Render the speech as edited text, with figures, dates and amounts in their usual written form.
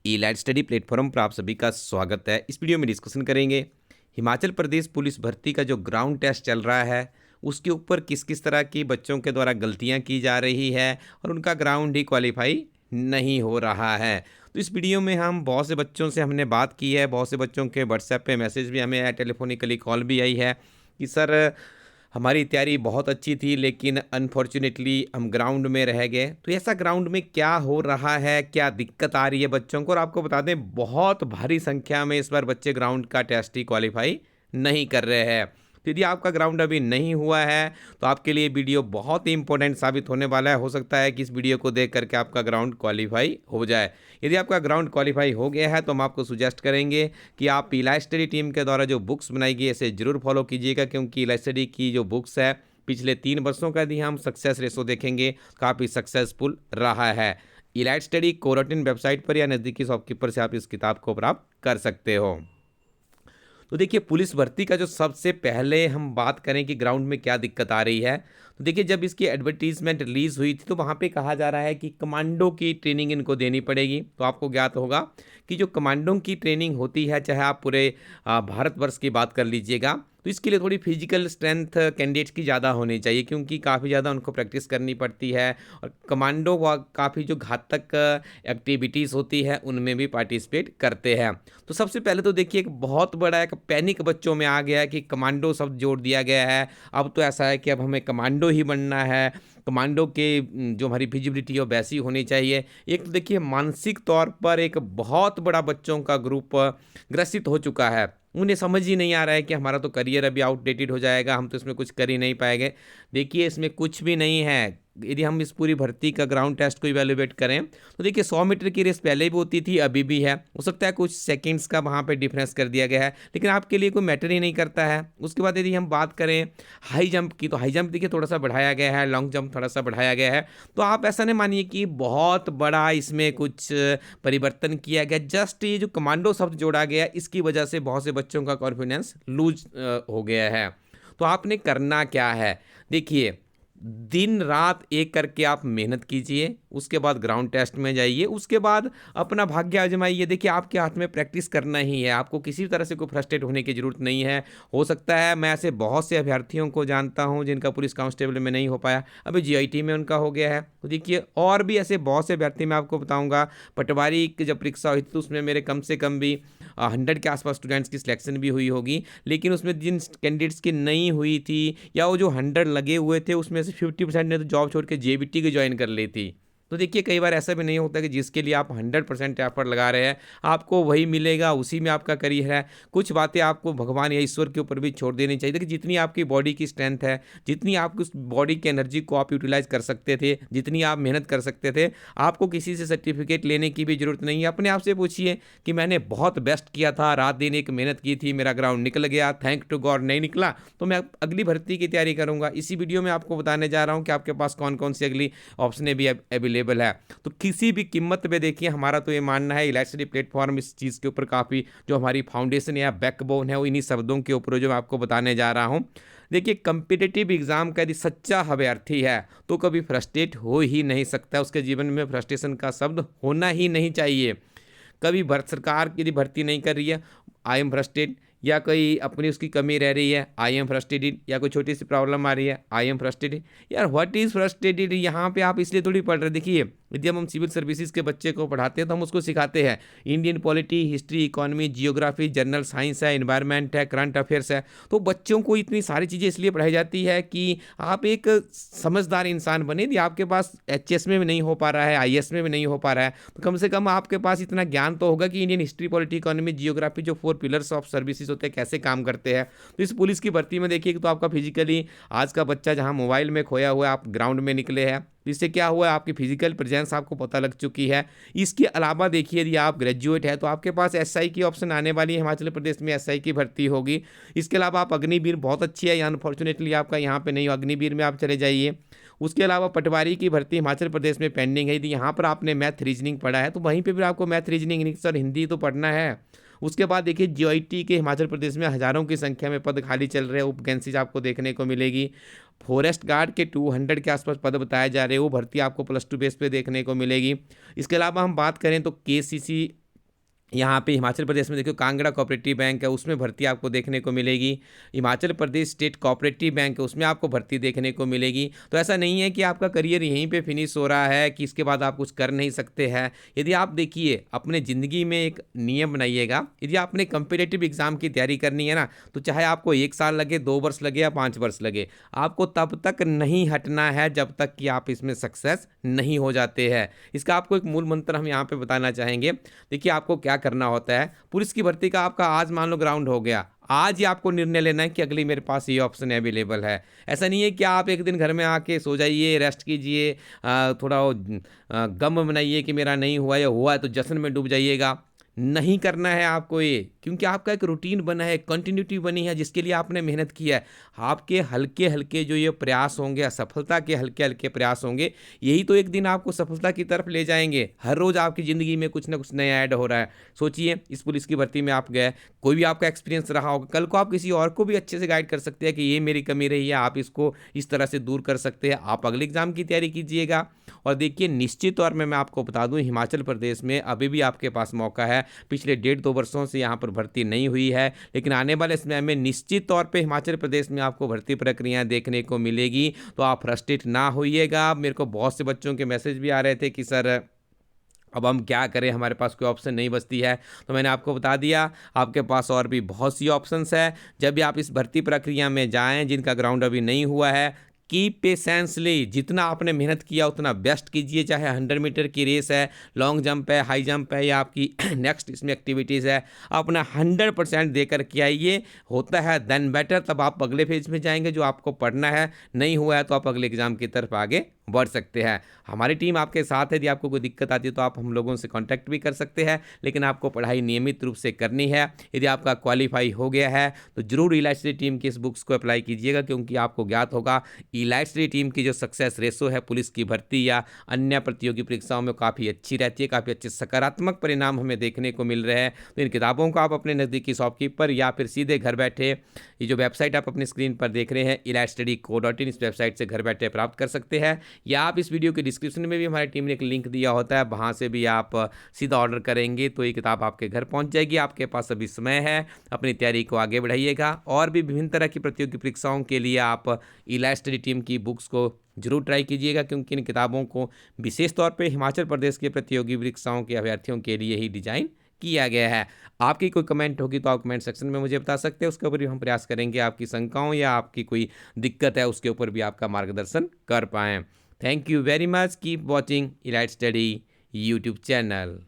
ई-लाइट study platform पर आप सभी का स्वागत है। इस वीडियो में डिस्कशन करेंगे हिमाचल प्रदेश पुलिस भर्ती का जो ग्राउंड टेस्ट चल रहा है उसके ऊपर किस किस तरह की बच्चों के द्वारा गलतियां की जा रही है और उनका ग्राउंड ही क्वालिफाई नहीं हो रहा है। तो इस वीडियो में हम बहुत से बच्चों से हमने बात की है, बहुत से बच्चों के व्हाट्सएप पे मैसेज भी हमें टेलीफोनिकली कॉल भी आई है कि सर हमारी तैयारी बहुत अच्छी थी लेकिन अनफॉर्चुनेटली हम ग्राउंड में रह गए। तो ऐसा ग्राउंड में क्या हो रहा है, क्या दिक्कत आ रही है बच्चों को, और आपको बता दें बहुत भारी संख्या में इस बार बच्चे ग्राउंड का टेस्ट ही क्वालिफाई नहीं कर रहे हैं। तो यदि आपका ग्राउंड अभी नहीं हुआ है तो आपके लिए वीडियो बहुत ही इंपॉर्टेंट साबित होने वाला है। हो सकता है कि इस वीडियो को देख करके आपका ग्राउंड क्वालिफाई हो जाए। यदि आपका ग्राउंड क्वालिफाई हो गया है तो हम आपको सुजेस्ट करेंगे कि आप ई-लाइट स्टडी टीम के द्वारा जो बुक्स बनाई गई इसे जरूर फॉलो कीजिएगा, क्योंकि ई-लाइट स्टडी की जो बुक्स है पिछले 3 वर्षों का यदि हम सक्सेस रेशो देखेंगे काफ़ी सक्सेसफुल रहा है। ई-लाइट स्टडी कोरोटिन वेबसाइट पर या नज़दीकी शॉपकीपर से आप इस किताब को प्राप्त कर सकते हो। तो देखिए पुलिस भर्ती का जो सबसे पहले हम बात करें कि ग्राउंड में क्या दिक्कत आ रही है, तो देखिए जब इसकी एडवर्टीजमेंट रिलीज हुई थी तो वहाँ पे कहा जा रहा है कि कमांडो की ट्रेनिंग इनको देनी पड़ेगी। तो आपको ज्ञात होगा कि जो कमांडो की ट्रेनिंग होती है, चाहे आप पूरे भारतवर्ष की बात कर लीजिएगा, तो इसके लिए थोड़ी फिजिकल स्ट्रेंथ कैंडिडेट्स की ज़्यादा होनी चाहिए, क्योंकि काफ़ी ज़्यादा उनको प्रैक्टिस करनी पड़ती है और कमांडो व काफ़ी जो घातक एक्टिविटीज़ होती है उनमें भी पार्टिसिपेट करते हैं। तो सबसे पहले तो देखिए एक बहुत बड़ा एक पैनिक बच्चों में आ गया है कि कमांडो शब्द जोड़ दिया गया है। अब तो ऐसा है कि अब हमें कमांडो ही बनना है, कमांडो के जो हमारी फिजिबिलिटी है वो वैसी होनी चाहिए। एक तो देखिए मानसिक तौर पर एक बहुत बड़ा बच्चों का ग्रुप ग्रसित हो चुका है। उन्हें समझ ही नहीं आ रहा है कि हमारा तो करियर अभी आउटडेटेड हो जाएगा, हम तो इसमें कुछ कर ही नहीं पाएंगे। देखिए इसमें कुछ भी नहीं है। यदि हम इस पूरी भर्ती का ग्राउंड टेस्ट को इवेलुएट करें तो देखिए 100 मीटर की रेस पहले भी होती थी, अभी भी है। हो सकता है कुछ सेकंड्स का वहाँ पे डिफरेंस कर दिया गया है, लेकिन आपके लिए कोई मैटर ही नहीं करता है। उसके बाद यदि हम बात करें हाई जंप की, तो हाई जंप देखिए थोड़ा सा बढ़ाया गया है, लॉन्ग जंप थोड़ा सा बढ़ाया गया है। तो आप ऐसा नहीं मानिए कि बहुत बड़ा इसमें कुछ परिवर्तन किया गया। जस्ट ये जो कमांडो शब्द जोड़ा गया इसकी वजह से बहुत से बच्चों का कॉन्फिडेंस लूज हो गया है। तो आपने करना क्या है, देखिए दिन रात एक करके आप मेहनत कीजिए, उसके बाद ग्राउंड टेस्ट में जाइए, उसके बाद अपना भाग्य आजमाइए। देखिए आपके हाथ में प्रैक्टिस करना ही है, आपको किसी तरह से कोई फ्रस्ट्रेट होने की ज़रूरत नहीं है। हो सकता है, मैं ऐसे बहुत से अभ्यर्थियों को जानता हूं जिनका पुलिस कांस्टेबल में नहीं हो पाया, अभी जीआईटी में उनका हो गया है। तो देखिए और भी ऐसे बहुत से अभ्यर्थी मैं आपको बताऊंगा। पटवारी की जब परीक्षा हुई थी तो उसमें मेरे कम से कम भी 100 के आसपास स्टूडेंट्स की सिलेक्शन भी हुई होगी, लेकिन उसमें जिन कैंडिडेट्स की नहीं हुई थी या वो जो 100 लगे हुए थे उसमें से 50% ने तो जॉब छोड़ के जेबीटी की ज्वाइन कर ली थी। तो देखिए कई बार ऐसा भी नहीं होता कि जिसके लिए आप 100% एफर्ट लगा रहे हैं आपको वही मिलेगा, उसी में आपका करियर है। कुछ बातें आपको भगवान या ईश्वर के ऊपर भी छोड़ देनी चाहिए कि जितनी आपकी बॉडी की स्ट्रेंथ है, जितनी आपकी उस बॉडी की एनर्जी को आप यूटिलाइज कर सकते थे, जितनी आप मेहनत कर सकते थे, आपको किसी से सर्टिफिकेट लेने की भी जरूरत नहीं है। अपने आप से पूछिए कि मैंने बहुत बेस्ट किया था, रात दिन एक मेहनत की थी, मेरा ग्राउंड निकल गया, थैंक टू गॉड नहीं निकला तो मैं अगली भर्ती की तैयारी करूंगा। इसी वीडियो में आपको बताने जा रहा हूं कि आपके पास कौन कौन सी अगली ऑप्शनें भी अवेलेबल है। तो किसी भी कीमत पे देखिए हमारा तो ये मानना है ई-लाइट स्टडी प्लेटफॉर्म इस चीज़ के ऊपर काफ़ी जो हमारी फाउंडेशन या बैकबोन है वो इन्हीं शब्दों के ऊपर जो मैं आपको बताने जा रहा हूँ। देखिए कम्पिटिटिव एग्जाम का यदि सच्चा अभ्यर्थी है तो कभी फ्रस्ट्रेट हो ही नहीं सकता, उसके जीवन में फ्रस्ट्रेशन का शब्द होना ही नहीं चाहिए। कभी भारत सरकार यदि भर्ती नहीं कर रही है, आई एम फ्रस्ट्रेट, या कोई अपनी उसकी कमी रह रही है, आई एम फ्रस्ट्रेटेड, या कोई छोटी सी प्रॉब्लम आ रही है, आई एम फ्रस्ट्रेटेड। यार व्हाट इज़ फ्रस्ट्रेटेड यहाँ पे आप इसलिए थोड़ी पढ़ रहे। देखिए यदि हम सिविल सर्विसेज के बच्चे को पढ़ाते हैं तो हम उसको सिखाते हैं Indian polity, history, economy, geography, general science है, इन्वायरमेंट है, करंट अफेयर्स है। तो बच्चों को इतनी सारी चीज़ें इसलिए पढ़ाई जाती है कि आप एक समझदार इंसान बने। यदि आपके पास एचएस में भी नहीं हो पा रहा है, आईएएस में भी नहीं हो पा रहा है, तो कम से कम आपके पास इतना ज्ञान तो होगा कि Indian history, polity, economy, geography जो 4 पिलर्स ऑफ सर्विसेज होते हैं कैसे काम करते हैं। तो इस पुलिस की भर्ती में देखिए तो आपका फिजिकली आज का बच्चा जहां मोबाइल में खोया हुआ है, आप ग्राउंड में निकले हैं, इससे क्या हुआ है आपकी फिजिकल प्रेजेंस आपको पता लग चुकी है। इसके अलावा देखिए यदि आप ग्रेजुएट है तो आपके पास एसआई की ऑप्शन आने वाली है, हिमाचल प्रदेश में एसआई की भर्ती होगी। इसके अलावा आप अग्निवीर बहुत अच्छी है, अनफॉर्चुनेटली आपका यहाँ पे नहीं हो, अग्निवीर में आप चले जाइए। उसके अलावा पटवारी की भर्ती हिमाचल प्रदेश में पेंडिंग है। यदि यहाँ पर आपने मैथ रीजनिंग पढ़ा है तो वहीं पर भी आपको मैथ रीजनिंग इंग्लिश और हिंदी तो पढ़ना है। उसके बाद देखिए जीआईटी के हिमाचल प्रदेश में हज़ारों की संख्या में पद खाली चल रहे हैं, वैकेंसीज आपको देखने को मिलेगी। फॉरेस्ट गार्ड के 200 के आसपास पद बताए जा रहे हैं, वो भर्ती आपको +2 बेस पे देखने को मिलेगी। इसके अलावा हम बात करें तो केसीसी यहाँ पे हिमाचल प्रदेश में देखो कांगड़ा कोऑपरेटिव बैंक है, उसमें भर्ती आपको देखने को मिलेगी। Himachal Pradesh state cooperative bank है, उसमें आपको भर्ती देखने को मिलेगी। तो ऐसा नहीं है कि आपका करियर यहीं पे फिनिश हो रहा है कि इसके बाद आप कुछ कर नहीं सकते हैं। यदि आप देखिए अपने ज़िंदगी में एक नियम बनाइएगा, यदि आपने कंपिटेटिव एग्ज़ाम की तैयारी करनी है ना, तो चाहे आपको 1 साल लगे, 2 वर्ष लगे या 5 वर्ष लगे, आपको तब तक नहीं हटना है जब तक कि आप इसमें सक्सेस नहीं हो जाते हैं। इसका आपको एक मूल मंत्र हम यहाँ पे बताना चाहेंगे। देखिए आपको क्या करना होता है, पुलिस की भर्ती का आपका आज मान लो ग्राउंड हो गया, आज ही आपको निर्णय लेना है कि अगली मेरे पास ये ऑप्शन अवेलेबल है। ऐसा नहीं है कि आप एक दिन घर में आके सो जाइए, रेस्ट कीजिए, थोड़ा वो गम मनाइए कि मेरा नहीं हुआ या हुआ है तो जश्न में डूब जाइएगा। नहीं करना है आपको ये, क्योंकि आपका एक रूटीन बना है, कंटिन्यूटी बनी है जिसके लिए आपने मेहनत की है। आपके हल्के हल्के जो ये प्रयास होंगे, असफलता के हल्के हल्के प्रयास होंगे, यही तो एक दिन आपको सफलता की तरफ ले जाएंगे। हर रोज़ आपकी ज़िंदगी में कुछ ना कुछ नया ऐड हो रहा है। सोचिए इस पुलिस की भर्ती में आप गए, कोई भी आपका एक्सपीरियंस रहा होगा, कल को आप किसी और को भी अच्छे से गाइड कर सकते हैं कि ये मेरी कमी रही है, आप इसको इस तरह से दूर कर सकते हैं। आप अगले एग्जाम की तैयारी कीजिएगा। और देखिए निश्चित तौर में मैं आपको बता दूं, हिमाचल प्रदेश में अभी भी आपके पास मौका है। पिछले 1.5-2 वर्षों से यहाँ पर भर्ती नहीं हुई है, लेकिन आने वाले समय में निश्चित तौर पे हिमाचल प्रदेश में आपको भर्ती प्रक्रियाएं देखने को मिलेगी। तो आप फ्रस्ट्रेट ना होइएगा। मेरे को बहुत से बच्चों के मैसेज भी आ रहे थे कि सर अब हम क्या करें, हमारे पास कोई ऑप्शन नहीं बचती है। तो मैंने आपको बता दिया आपके पास और भी बहुत सी ऑप्शंस है। जब भी आप इस भर्ती प्रक्रिया में जाएं, जिनका ग्राउंड अभी नहीं हुआ है, की पेशेंसली जितना आपने मेहनत किया उतना बेस्ट कीजिए। चाहे 100 मीटर की रेस है, लॉन्ग जंप है, हाई जंप है या आपकी नेक्स्ट इसमें एक्टिविटीज़ है, अपना 100% दे कर के आइए। होता है देन बेटर, तब आप अगले फेज में जाएंगे जो आपको पढ़ना है। नहीं हुआ है तो आप अगले एग्जाम की तरफ आगे बढ़ सकते हैं। हमारी टीम आपके साथ है। यदि आपको कोई दिक्कत आती है तो आप हम लोगों से कांटेक्ट भी कर सकते हैं, लेकिन आपको पढ़ाई नियमित रूप से करनी है। यदि आपका क्वालिफाई हो गया है तो जरूर इलाइट स्टडी टीम की इस बुक्स को अप्लाई कीजिएगा, क्योंकि आपको ज्ञात होगा इलाइट स्टडी टीम की जो सक्सेस रेशो है पुलिस की भर्ती या अन्य प्रतियोगी परीक्षाओं में काफ़ी अच्छी रहती है। काफ़ी अच्छे सकारात्मक परिणाम हमें देखने को मिल रहे हैं। तो इन किताबों को आप अपने नज़दीकी शॉपकीपर या फिर सीधे घर बैठे, ये जो वेबसाइट आप अपनी स्क्रीन पर देख रहे हैं elitestudy.co.in, इस वेबसाइट से घर बैठे प्राप्त कर सकते हैं, या आप इस वीडियो के डिस्क्रिप्शन में भी हमारी टीम ने एक लिंक दिया होता है, वहाँ से भी आप सीधा ऑर्डर करेंगे तो ये किताब आपके घर पहुँच जाएगी। आपके पास अभी समय है, अपनी तैयारी को आगे बढ़ाइएगा। और भी विभिन्न तरह की प्रतियोगी परीक्षाओं के लिए आप इलाइट स्टडी टीम की बुक्स को जरूर ट्राई कीजिएगा, क्योंकि इन किताबों को विशेष तौर पर हिमाचल प्रदेश के प्रतियोगी परीक्षाओं के अभ्यर्थियों के लिए ही डिजाइन किया गया है। आपकी कोई कमेंट होगी तो आप कमेंट सेक्शन में मुझे बता सकते हैं, उसके ऊपर भी हम प्रयास करेंगे आपकी शंकाओं या आपकी कोई दिक्कत है उसके ऊपर भी आपका मार्गदर्शन कर पाएँ। Thank you very much. Keep watching elite study YouTube channel.